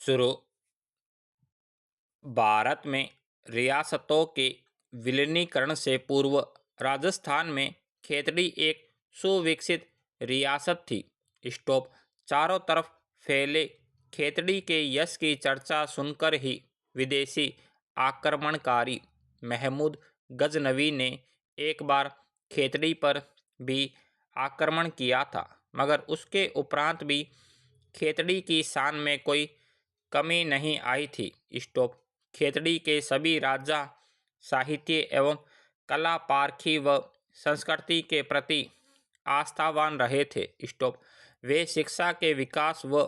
शुरू भारत में रियासतों के विलीनीकरण से पूर्व राजस्थान में खेतड़ी एक सुविकसित रियासत थी। स्टॉप चारों तरफ फैले खेतड़ी के यश की चर्चा सुनकर ही विदेशी आक्रमणकारी महमूद गजनवी ने एक बार खेतड़ी पर भी आक्रमण किया था, मगर उसके उपरांत भी खेतड़ी की शान में कोई कमी नहीं आई थी। स्टॉप खेतड़ी के सभी राजा साहित्य एवं कला पारखी व संस्कृति के प्रति आस्थावान रहे थे। स्टॉप वे शिक्षा के विकास व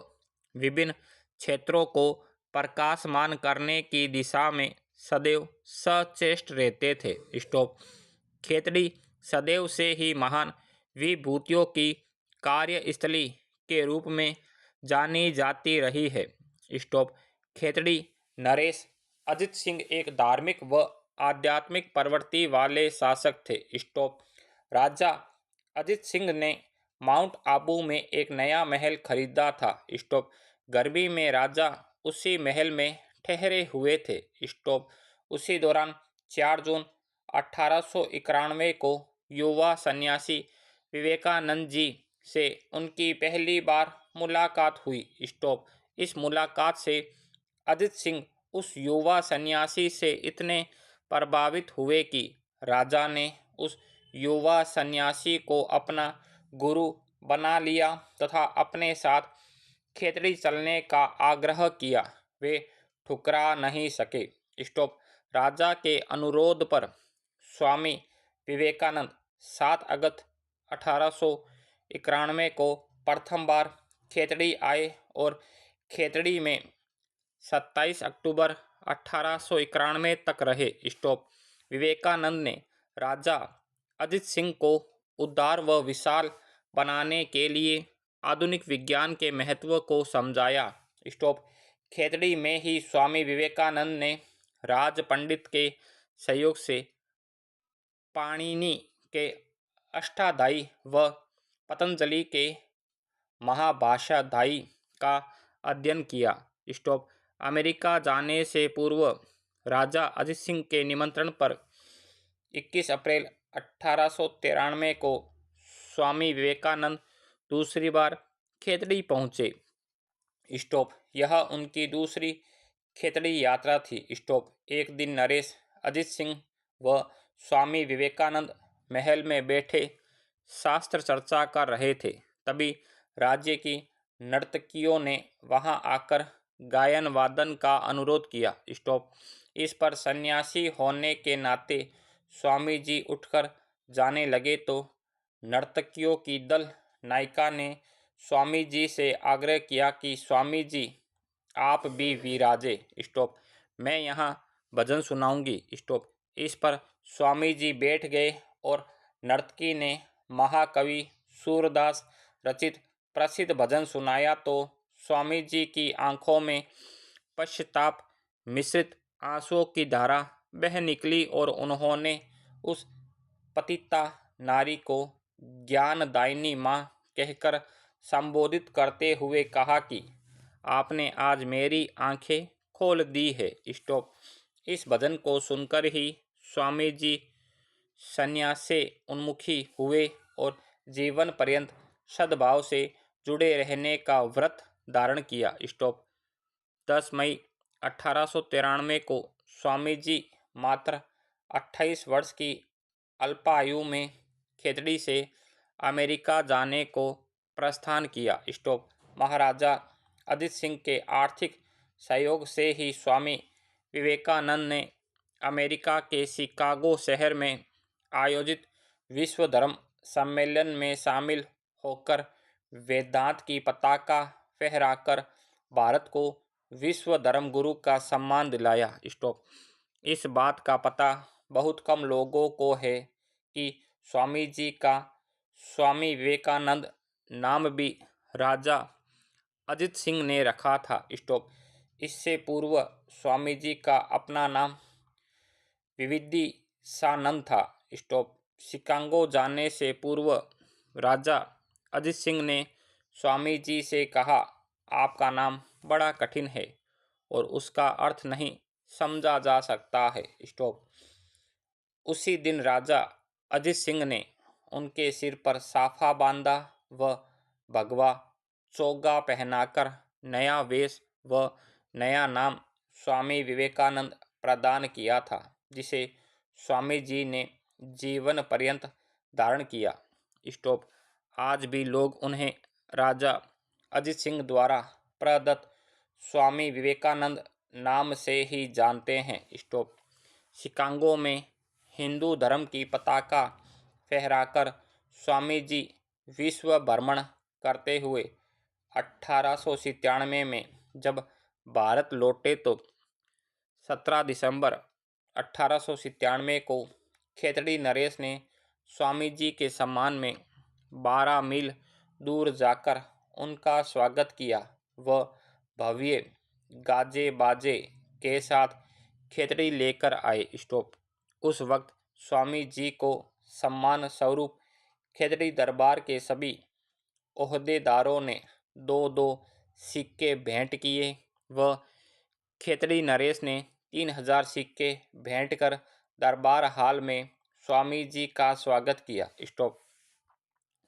विभिन्न क्षेत्रों को प्रकाशमान करने की दिशा में सदैव सचेष्ट रहते थे। स्टॉप खेतड़ी सदैव से ही महान विभूतियों की कार्यस्थली के रूप में जानी जाती रही है। स्टॉप खेतड़ी नरेश अजित सिंह एक धार्मिक व आध्यात्मिक प्रवृत्ति वाले शासक थे। स्टॉप राजा अजित सिंह ने माउंट आबू में एक नया महल खरीदा था। स्टॉप गर्मी में राजा उसी महल में ठहरे हुए थे। स्टॉप उसी दौरान 4 जून 1891 को युवा सन्यासी विवेकानंद जी से उनकी पहली बार मुलाकात हुई। स्टॉप इस मुलाकात से अजित सिंह उस युवा सन्यासी से इतने प्रभावित हुए कि राजा ने उस युवा सन्यासी को अपना गुरु बना लिया तथा अपने साथ खेतड़ी चलने का आग्रह किया। वे ठुकरा नहीं सके। स्टॉप राजा के अनुरोध पर स्वामी विवेकानंद 7 अगस्त 1891 को प्रथम बार खेतड़ी आए और खेतड़ी में 27 अक्टूबर 1891 तक रहे। स्टॉप विवेकानंद ने राजा अजित सिंह को उदार व विशाल बनाने के लिए आधुनिक विज्ञान के महत्व को समझाया। स्टॉप खेतड़ी में ही स्वामी विवेकानंद ने राज पंडित के सहयोग से पाणिनि के अष्टाध्यायी व पतंजलि के महाभाष्याध्यायी का अध्ययन किया। स्टॉप अमेरिका जाने से पूर्व राजा अजित सिंह के निमंत्रण पर 21 अप्रैल 1893 को स्वामी विवेकानंद दूसरी बार खेतड़ी पहुँचे। स्टॉप यह उनकी दूसरी खेतड़ी यात्रा थी। स्टॉप एक दिन नरेश अजित सिंह व स्वामी विवेकानंद महल में बैठे शास्त्र चर्चा कर रहे थे। तभी राज्य की नर्तकियों ने वहां आकर गायन वादन का अनुरोध किया। स्टॉप इस पर सन्यासी होने के नाते स्वामी जी उठकर जाने लगे तो नर्तकियों की दल नायिका ने स्वामी जी से आग्रह किया कि स्वामी जी आप भी विराजे। स्टॉप मैं यहाँ भजन सुनाऊंगी। स्टॉप इस पर स्वामी जी बैठ गए और नर्तकी ने महाकवि सूरदास रचित प्रसिद्ध भजन सुनाया तो स्वामी जी की आंखों में पश्चाताप मिश्रित आंसुओं की धारा बह निकली और उन्होंने उस पतिता नारी को ज्ञानदायिनी माँ कहकर संबोधित करते हुए कहा कि आपने आज मेरी आंखें खोल दी है। स्टॉप इस भजन को सुनकर ही स्वामी जी संन्यास से उन्मुखी हुए और जीवन पर्यंत सद्भाव से जुड़े रहने का व्रत धारण किया। स्टॉप 10 मई 1893 को स्वामी जी मात्र 28 वर्ष की अल्पायु में खेतड़ी से अमेरिका जाने को प्रस्थान किया। स्टॉप महाराजा अजित सिंह के आर्थिक सहयोग से ही स्वामी विवेकानंद ने अमेरिका के शिकागो शहर में आयोजित विश्व धर्म सम्मेलन में शामिल होकर वेदांत की पताका फहराकर भारत को विश्व धर्म गुरु का सम्मान दिलाया। स्टॉप इस बात का पता बहुत कम लोगों को है कि स्वामी जी का स्वामी विवेकानंद नाम भी राजा अजित सिंह ने रखा था। स्टॉप इससे पूर्व स्वामी जी का अपना नाम विविदिशानंद था। स्टॉप शिकागो जाने से पूर्व राजा अजित सिंह ने स्वामी जी से कहा, आपका नाम बड़ा कठिन है और उसका अर्थ नहीं समझा जा सकता है। स्टॉप। उसी दिन राजा अजित सिंह ने उनके सिर पर साफा बांधा व भगवा चोगा पहनाकर नया वेश व नया नाम स्वामी विवेकानंद प्रदान किया था, जिसे स्वामी जी ने जीवन पर्यंत धारण किया। स्टॉप। आज भी लोग उन्हें राजा अजित सिंह द्वारा प्रदत्त स्वामी विवेकानंद नाम से ही जानते हैं। स्टॉप। शिकागो में हिंदू धर्म की पताका फहराकर स्वामी जी विश्व भ्रमण करते हुए 1897 में जब भारत लौटे तो 17 दिसंबर 1897 को खेतड़ी नरेश ने स्वामी जी के सम्मान में 12 मील दूर जाकर उनका स्वागत किया व भव्य गाजे बाजे के साथ खेतड़ी लेकर आए। स्टॉप। उस वक्त स्वामी जी को सम्मान स्वरूप खेतड़ी दरबार के सभी ओहदेदारों ने 2-2 सिक्के भेंट किए व खेतड़ी नरेश ने 3000 सिक्के भेंट कर दरबार हाल में स्वामी जी का स्वागत किया। स्टॉप।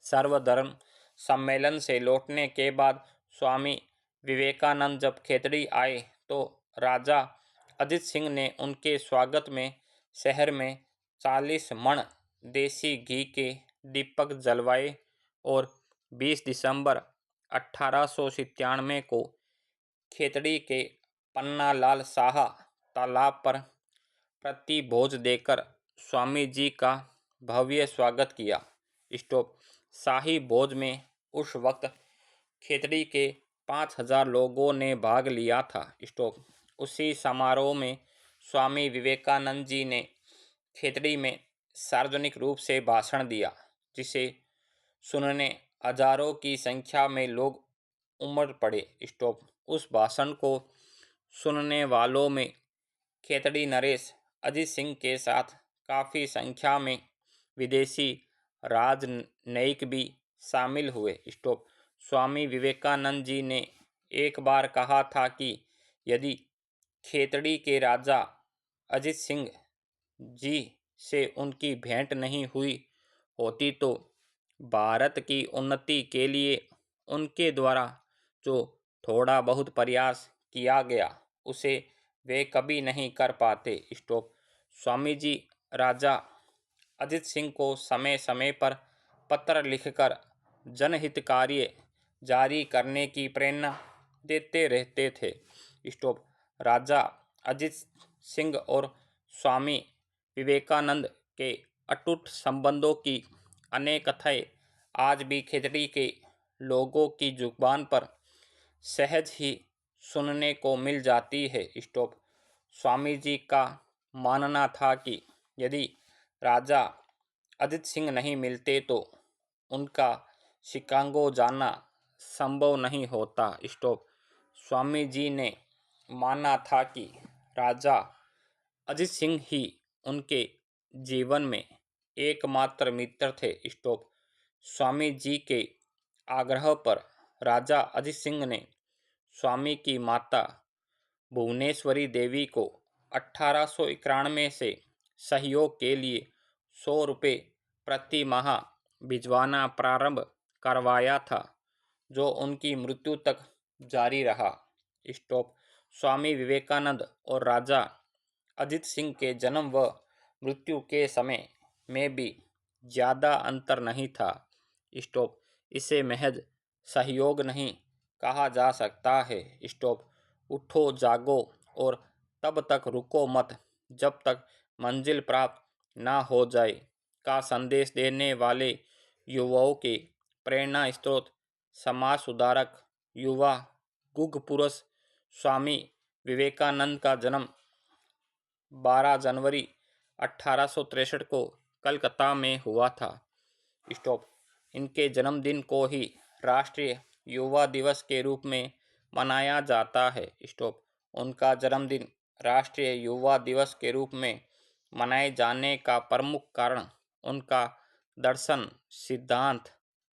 सर्वधर्म सम्मेलन से लौटने के बाद स्वामी विवेकानंद जब खेतड़ी आए तो राजा अजित सिंह ने उनके स्वागत में शहर में 40 मण देसी घी के दीपक जलवाए और 20 दिसंबर 1897 को खेतड़ी के पन्नालाल साहा तालाब पर प्रतिभोज देकर स्वामी जी का भव्य स्वागत किया। स्टॉप। शाही भोज में उस वक्त खेतड़ी के 5000 लोगों ने भाग लिया था। स्टॉप। उसी समारोह में स्वामी विवेकानंद जी ने खेतड़ी में सार्वजनिक रूप से भाषण दिया, जिसे सुनने हजारों की संख्या में लोग उमड़ पड़े। स्टॉप। उस भाषण को सुनने वालों में खेतड़ी नरेश अजित सिंह के साथ काफ़ी संख्या में विदेशी राजनयिक भी शामिल हुए। स्टॉप। स्वामी विवेकानंद जी ने एक बार कहा था कि यदि खेतड़ी के राजा अजित सिंह जी से उनकी भेंट नहीं हुई होती तो भारत की उन्नति के लिए उनके द्वारा जो थोड़ा बहुत प्रयास किया गया उसे वे कभी नहीं कर पाते। स्टॉप। स्वामी जी राजा अजित सिंह को समय समय पर पत्र लिखकर जनहित कार्य जारी करने की प्रेरणा देते रहते थे। स्टॉप। राजा अजित सिंह और स्वामी विवेकानंद के अटूट संबंधों की अनेक कथाएं आज भी खेतड़ी के लोगों की जुबान पर सहज ही सुनने को मिल जाती है। स्टॉप। स्वामी जी का मानना था कि यदि राजा अजित सिंह नहीं मिलते तो उनका शिकागो जाना संभव नहीं होता। स्टॉप। स्वामी जी ने माना था कि राजा अजित सिंह ही उनके जीवन में एकमात्र मित्र थे। स्टॉप। स्वामी जी के आग्रह पर राजा अजित सिंह ने स्वामी की माता भुवनेश्वरी देवी को 1891 से सहयोग के लिए 100 रुपये प्रति माह भिजवाना प्रारंभ करवाया था, जो उनकी मृत्यु तक जारी रहा। स्टॉप। स्वामी विवेकानंद और राजा अजित सिंह के जन्म व मृत्यु के समय में भी ज़्यादा अंतर नहीं था। स्टॉप। इसे महज सहयोग नहीं कहा जा सकता है। स्टॉप। उठो जागो और तब तक रुको मत जब तक मंजिल प्राप्त ना हो जाए का संदेश देने वाले युवाओं के प्रेरणा स्रोत समाज सुधारक युवा युग पुरुष स्वामी विवेकानंद का जन्म 12 जनवरी 1863 को कलकत्ता में हुआ था। स्टॉप। इनके जन्मदिन को ही राष्ट्रीय युवा दिवस के रूप में मनाया जाता है। स्टॉप। उनका जन्मदिन राष्ट्रीय युवा दिवस के रूप में मनाए जाने का प्रमुख कारण उनका दर्शन, सिद्धांत,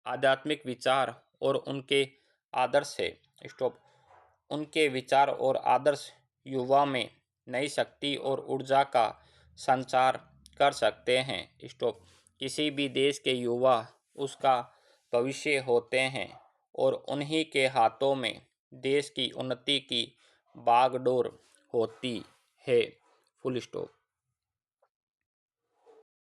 आध्यात्मिक विचार और उनके आदर्श है। स्टॉप। उनके विचार और आदर्श युवा में नई शक्ति और ऊर्जा का संचार कर सकते हैं। स्टॉप। किसी भी देश के युवा उसका भविष्य होते हैं और उन्हीं के हाथों में देश की उन्नति की बागडोर होती है। Full stop.